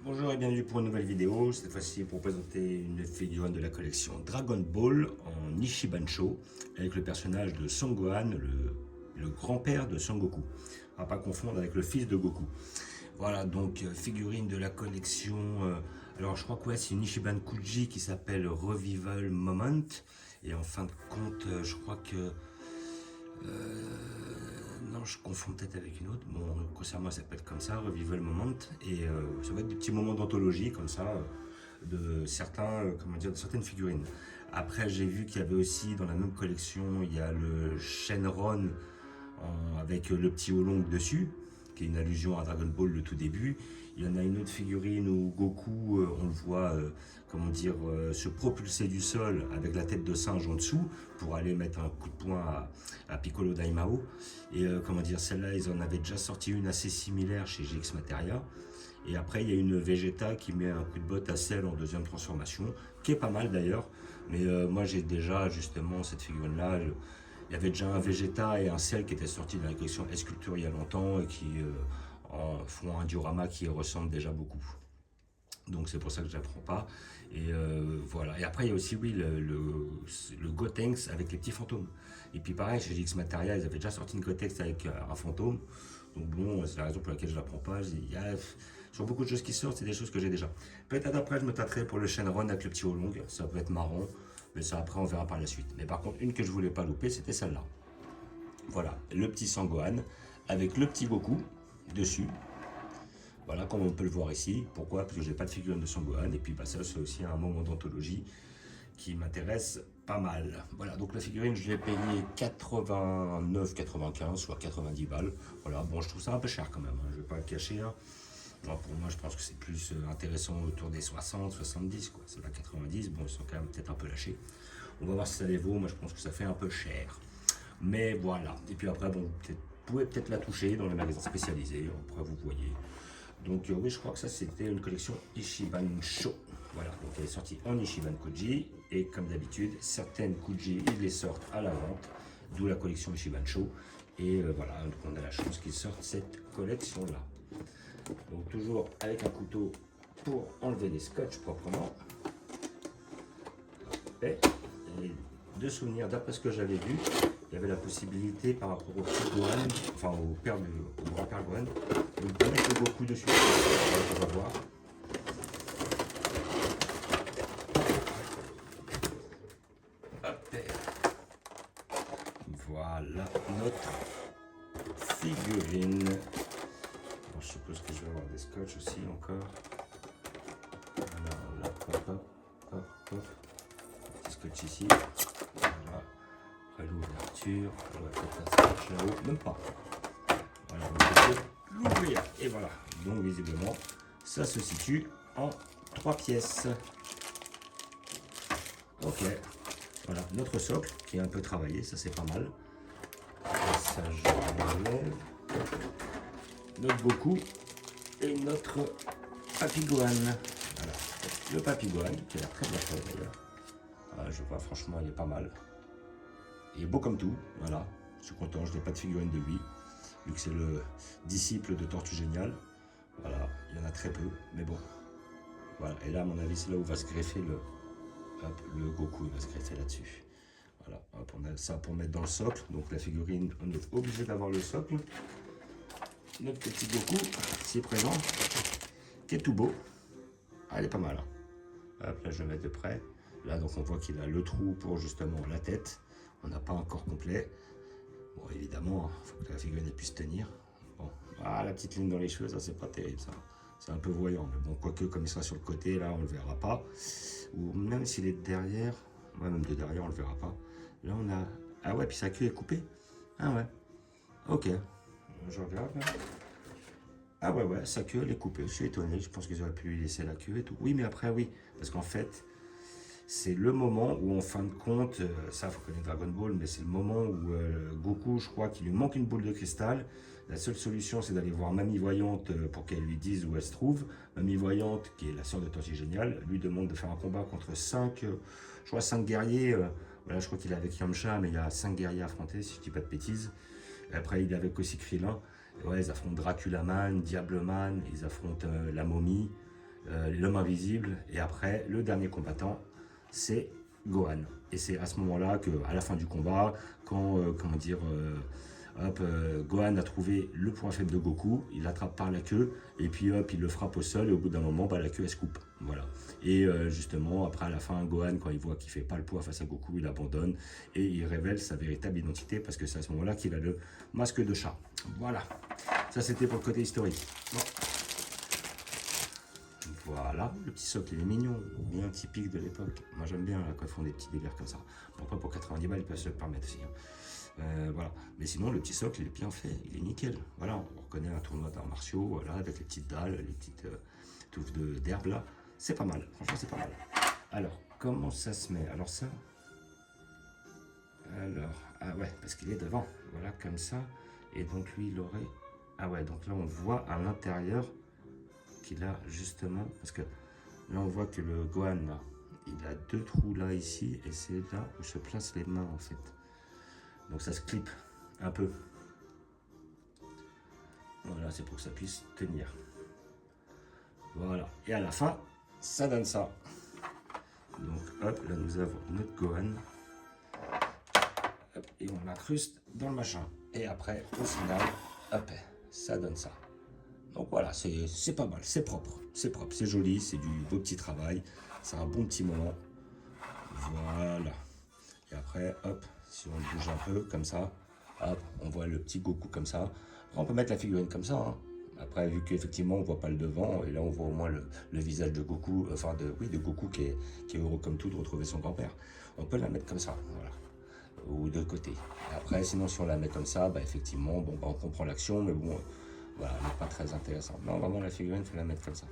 Bonjour et bienvenue pour une nouvelle vidéo, cette fois-ci pour présenter une figurine de la collection Dragon Ball en Ishibansho avec le personnage de Son Gohan, le grand-père de Son Goku. À pas confondre avec le fils de Goku. Voilà, donc figurine de la collection, alors je crois que ouais, c'est une Ishiban Kuji qui s'appelle Revival Moment. Et en fin de compte, je crois que non, je confonds peut-être avec une autre. Bon, grossièrement, ça s'appelle comme ça, Revival Moment. Et ça va être des petits moments d'anthologie, comme ça, de certains, comment dire, de certaines figurines. Après, j'ai vu qu'il y avait aussi, dans la même collection, il y a le Shenron avec le petit Oolong dessus, qui est une allusion à Dragon Ball le tout début. Il y en a une autre figurine où Goku, on le voit, comment dire, se propulser du sol avec la tête de singe en dessous pour aller mettre un coup de poing à Piccolo Daimao. Et comment dire, celle-là, ils en avaient déjà sorti une assez similaire chez GX Materia. Et après, il y a une Vegeta qui met un coup de botte à Cell en deuxième transformation, qui est pas mal d'ailleurs. Mais moi, j'ai déjà justement cette figurine-là. Il y avait déjà un Vegeta et un Cell qui étaient sortis dans la collection S-Culture il y a longtemps et qui font un diorama qui ressemble déjà beaucoup. Donc c'est pour ça que je ne la prends pas. Et voilà. Et après, il y a aussi, oui, le Gotenks avec les petits fantômes. Et puis pareil, chez GX Materia, ils avaient déjà sorti une Gotenks avec un fantôme. Donc bon, c'est la raison pour laquelle je ne la prends pas. Sur beaucoup de choses qui sortent, c'est des choses que j'ai déjà. Peut-être après, je me tâterai pour le Shenron avec le petit Oolong. Ça peut être marrant. Mais ça, après, on verra par la suite. Mais par contre, une que je voulais pas louper, c'était celle-là. Voilà, le petit Sangohan avec le petit Goku dessus. Voilà, comme on peut le voir ici. Pourquoi? Parce que j'ai pas de figurine de Sangohan. Et puis, bah, ça, c'est aussi un moment d'anthologie qui m'intéresse pas mal. Voilà, donc la figurine, je l'ai payée 89,95, soit 90 balles. Voilà, bon, je trouve ça un peu cher quand même. Hein, je vais pas le cacher. Hein. Bon, pour moi, je pense que c'est plus intéressant autour des 60, 70, quoi. C'est pas 90. Bon, ils sont quand même peut-être un peu lâchés. On va voir si ça les vaut. Moi, je pense que ça fait un peu cher. Mais voilà. Et puis après, bon, vous pouvez peut-être la toucher dans les magasins spécialisés. Après, vous voyez. Donc oui, je crois que ça, c'était une collection Ishiban Show. Voilà, donc elle est sortie en Ishiban Kuji. Et comme d'habitude, certaines Kuji, ils les sortent à la vente. D'où la collection Ishiban Show. Et voilà, donc on a la chance qu'ils sortent cette collection-là. Donc toujours avec un couteau pour enlever les scotch proprement. Et de souvenirs, d'après ce que j'avais vu, il y avait la possibilité par rapport au petit Gohan, enfin au grand-père Gohan, de ne pas mettre le Goku dessus. On va voir. Hop. Voilà notre figurine. Bon, je suppose que je vais avoir des scotch aussi encore. Alors là, hop, hop, hop, hop. Petit scotch ici. Voilà. Après l'ouverture, on va peut-être un scotch là-haut, même pas. Voilà, on peut l'ouvrir. Et voilà. Donc visiblement, ça se situe en 3 pièces. Ok. Voilà, notre socle qui est un peu travaillé, ça c'est pas mal. Et ça, je l'enlève. Notre Goku et notre Papy Gohan. Voilà, le Papy Gohan qui a l'air très bien fait d'ailleurs. Voilà, je vois, franchement, il est pas mal. Il est beau comme tout, voilà. Je suis content, je n'ai pas de figurine de lui, vu que c'est le disciple de Tortue Géniale. Voilà, il y en a très peu, mais bon. Voilà, et là, à mon avis, c'est là où va se greffer le Goku, il va se greffer là-dessus. Voilà, hop, on a ça pour mettre dans le socle. Donc la figurine, on est obligé d'avoir le socle. Notre petit Goku, s'il est présent, qui est tout beau. Ah, il est pas mal. Hein. Hop, là, je vais mettre de près. Là, donc, on voit qu'il a le trou pour justement la tête. On n'a pas encore complet. Bon, évidemment, il faut que la figurine puisse tenir. Bon, ah, la petite ligne dans les cheveux, ça, c'est pas terrible, ça. C'est un peu voyant. Mais bon, quoique, comme il sera sur le côté, là, on le verra pas. Ou même s'il est derrière, ouais, même de derrière, on le verra pas. Là, on a... Ah ouais, puis sa queue est coupée. Ah ouais. Ok. Je regarde. Ah ouais, ouais, sa queue, elle est coupée. Je suis étonné. Je pense qu'ils auraient pu lui laisser la queue et tout. Oui, mais après, oui. Parce qu'en fait, c'est le moment où, en fin de compte, ça, il faut connaître Dragon Ball, mais c'est le moment où Goku, je crois qu'il lui manque une boule de cristal. La seule solution, c'est d'aller voir Mamie Voyante pour qu'elle lui dise où elle se trouve. Mamie Voyante, qui est la sœur de Tortue Géniale, lui demande de faire un combat contre 5, je crois 5 guerriers. Voilà, je crois qu'il est avec Yamcha, mais il y a 5 guerriers à affronter, si je ne dis pas de bêtises. Et après, il est avec aussi Krillin. Et ouais, ils affrontent Draculaman, Diableman, ils affrontent la momie. l'homme invisible, et après, le dernier combattant, c'est Gohan. Et c'est à ce moment-là qu'à la fin du combat, quand, comment dire, Gohan a trouvé le point faible de Goku, il l'attrape par la queue, et puis hop, il le frappe au sol, et au bout d'un moment, bah, la queue, elle se coupe. Voilà. Et justement, après, à la fin, Gohan, quand il voit qu'il fait pas le poids face à Goku, il abandonne, et il révèle sa véritable identité, parce que c'est à ce moment-là qu'il a le masque de chat. Voilà. Ça, c'était pour le côté historique. Bon. Voilà, le petit socle, il est mignon, bien typique de l'époque. Moi, j'aime bien là, quand ils font des petits délires comme ça. Bon, après, pour 90 balles, ils peuvent se le permettre aussi. Voilà. Mais sinon, le petit socle, il est bien fait, il est nickel. Voilà, on reconnaît un tournoi d'arts martiaux, voilà, avec les petites dalles, les petites touffes d'herbe là. C'est pas mal, franchement, c'est pas mal. Alors, comment ça se met? Alors ça... Alors, ah ouais, parce qu'il est devant, voilà, comme ça. Et donc, lui, il aurait... Ah ouais, donc là, on voit à l'intérieur qu'il a justement, parce que là on voit que le Gohan là, il a deux trous là ici, et c'est là où se placent les mains en fait. Donc ça se clip un peu. Voilà, c'est pour que ça puisse tenir. Voilà, et à la fin, ça donne ça. Donc hop, là nous avons notre Gohan. Hop, et on l'incruste dans le machin. Et après, au final, hop, ça donne ça. Donc voilà, c'est pas mal, c'est propre, c'est joli, c'est du beau petit travail, c'est un bon petit moment. Voilà. Et après, hop, si on bouge un peu comme ça, hop, on voit le petit Goku comme ça. Après, on peut mettre la figurine comme ça. Hein. Après, vu qu'effectivement, on voit pas le devant, et là, on voit au moins le visage de Goku, enfin, de Goku qui est heureux comme tout de retrouver son grand-père. On peut la mettre comme ça, voilà. Ou de côté. Et après, sinon, si on la met comme ça, bah, effectivement, bon, bah, on comprend l'action, mais bon... Voilà, elle n'est pas très intéressante. Non, vraiment, la figurine, il faut la mettre comme ça.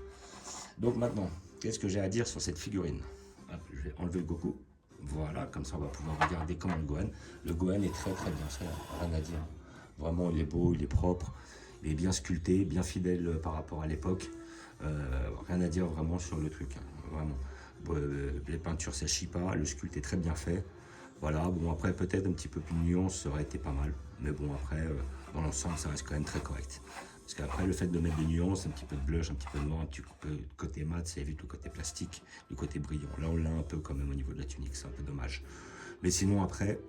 Donc maintenant, qu'est-ce que j'ai à dire sur cette figurine? Hop, je vais enlever le Goku. Voilà, comme ça, on va pouvoir regarder comment le Gohan. Le Gohan est très très bien fait, rien à dire. Vraiment, il est beau, il est propre, il est bien sculpté, bien fidèle par rapport à l'époque. Rien à dire vraiment sur le truc, hein, vraiment. Les peintures sèchent pas, le sculpte est très bien fait. Voilà, bon après peut-être un petit peu plus de nuance, ça aurait été pas mal. Mais bon après, dans l'ensemble, ça reste quand même très correct. Parce qu'après, le fait de mettre des nuances, un petit peu de blush, un petit peu de noir, un petit peu de côté mat, ça évite le côté plastique, le côté brillant. Là, on l'a un peu quand même au niveau de la tunique, c'est un peu dommage. Mais sinon, après,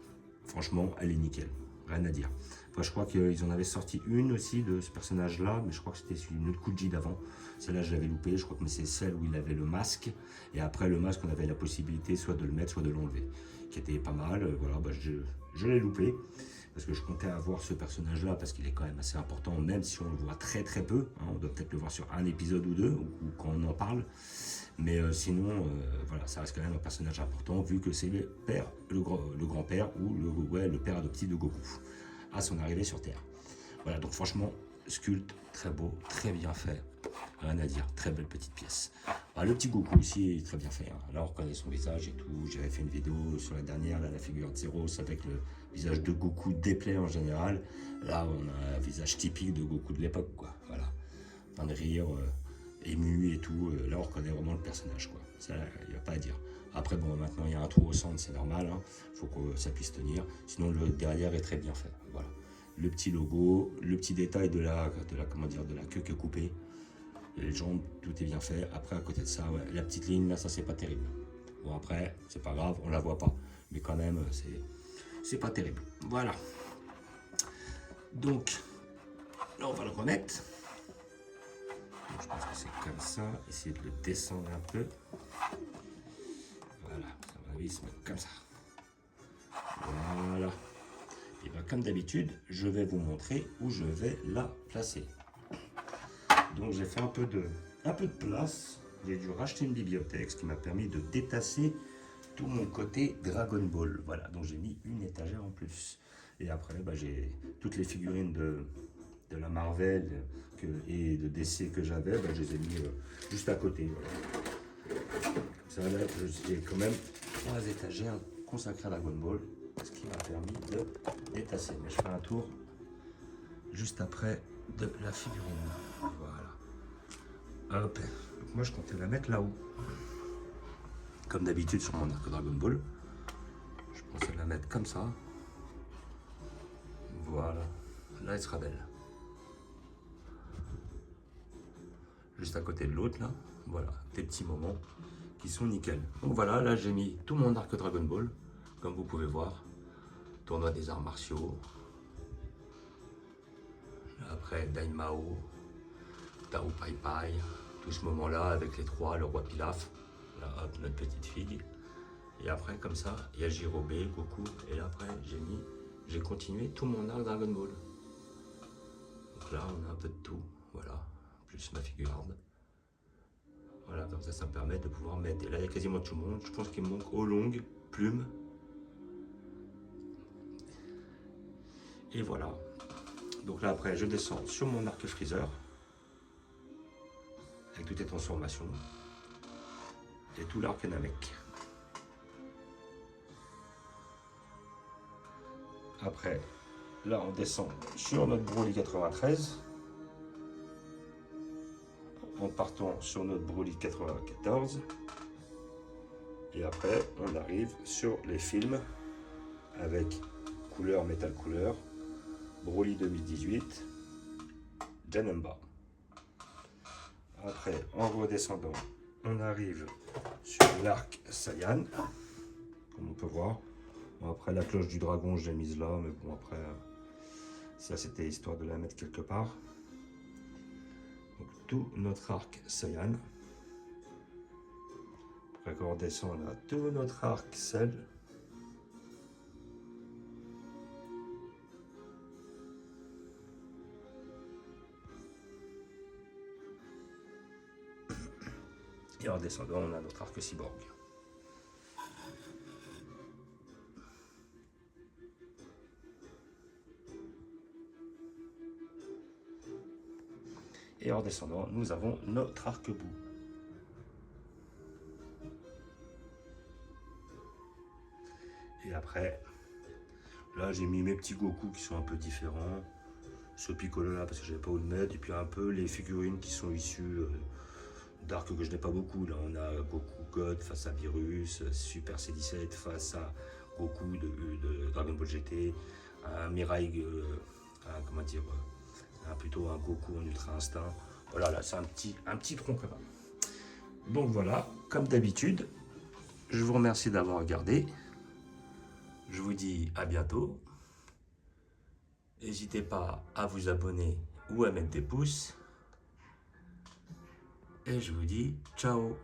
franchement, elle est nickel. Rien à dire. Après, je crois qu'ils en avaient sorti une aussi de ce personnage-là, mais je crois que c'était une autre Kuji d'avant. Celle-là, je l'avais loupé. Je crois que c'est celle où il avait le masque. Et après, le masque, on avait la possibilité soit de le mettre, soit de l'enlever. Qui était pas mal. Voilà, bah, je l'ai loupé. Parce que je comptais avoir ce personnage-là, parce qu'il est quand même assez important, même si on le voit très très peu. Hein, on doit peut-être le voir sur un épisode ou deux, ou quand on en parle. Mais sinon, voilà, ça reste quand même un personnage important, vu que c'est le père, le grand-père, ou le père adoptif de Goku, à son arrivée sur Terre. Voilà, donc franchement, sculpte, très beau, très bien fait. Rien à dire, très belle petite pièce. Bah, le petit Goku aussi est très bien fait. Hein. Là, on reconnaît son visage et tout. J'avais fait une vidéo sur la dernière, là, la figure de Zero, avec le visage de Goku déplaît en général. Là, on a un visage typique de Goku de l'époque, quoi. Voilà. Plein de rire, ému et tout. Là, on reconnaît vraiment le personnage, quoi. Ça, il n'y a pas à dire. Après, bon, maintenant, il y a un trou au centre, c'est normal. Hein. Faut que ça puisse tenir. Sinon, le derrière est très bien fait. Voilà. Le petit logo, le petit détail de la queue qui est coupée. Les jambes, tout est bien fait. Après, à côté de ça, ouais, la petite ligne, là, ça, c'est pas terrible. Bon, après, c'est pas grave, on la voit pas. Mais quand même, c'est pas terrible. Voilà. Donc, là, on va le remettre. Donc, je pense que c'est comme ça. Essayer de le descendre un peu. Voilà, ça va se mettre comme ça. Voilà. Et bien, comme d'habitude, je vais vous montrer où je vais la placer. Donc j'ai fait un peu de place. J'ai dû racheter une bibliothèque, ce qui m'a permis de détasser tout mon côté Dragon Ball. Voilà, donc j'ai mis une étagère en plus. Et après, bah, j'ai toutes les figurines de la Marvel et de DC que j'avais, bah, je les ai mis juste à côté. Voilà. Ça, là, j'ai quand même 3 étagères consacrées à Dragon Ball, ce qui m'a permis de détasser. Mais je fais un tour juste après de la figurine. Voilà. Hop. Donc moi je comptais la mettre là-haut. Comme d'habitude sur mon arc Dragon Ball. Je pensais la mettre comme ça. Voilà. Là elle sera belle. juste à côté de l'autre là. Voilà, des petits moments qui sont nickel. Donc voilà, là j'ai mis tout mon arc Dragon Ball, comme vous pouvez voir. Tournoi des arts martiaux. Après Daimao, Tao Pai Pai, tout ce moment-là avec les trois, le roi Pilaf, là, hop, notre petite fille. Et après comme ça, il y a Jirobe, Goku, et là après j'ai continué tout mon arc Dragon Ball. Donc là on a un peu de tout, voilà, plus ma figuarde. Voilà, comme ça me permet de pouvoir mettre, et là il y a quasiment tout le monde, je pense qu'il me manque Olong, Plume. Et voilà. Donc là après je descends sur mon arc Freezer, avec toutes les transformations, et tout l'arc Namek. Après, là on descend sur notre Broly 93, en partant sur notre Broly 94, et après on arrive sur les films avec couleur métal couleur, Broly 2018, Janemba. Après, en redescendant, on arrive sur l'arc Saiyan, comme on peut voir. Bon, après, la cloche du dragon, je l'ai mise là, mais bon, après, ça c'était histoire de la mettre quelque part. Donc, tout notre arc Saiyan. Après, quand on redescend, on a tout notre arc Cell. Et en descendant, on a notre arc cyborg. Et en descendant, nous avons notre arc-bout. Et après, là j'ai mis mes petits Goku qui sont un peu différents. Ce Piccolo là parce que j'avais pas où le mettre. Et puis un peu les figurines qui sont issues d'arcs que je n'ai pas beaucoup. Là on a Goku God face à Virus, Super C17 face à Goku de Dragon Ball GT, un Mirai, comment dire, plutôt un Goku en Ultra Instinct. Voilà, là c'est un petit tronc quand même. Donc voilà, comme d'habitude, je vous remercie d'avoir regardé. Je vous dis à bientôt. N'hésitez pas à vous abonner ou à mettre des pouces. Et je vous dis ciao.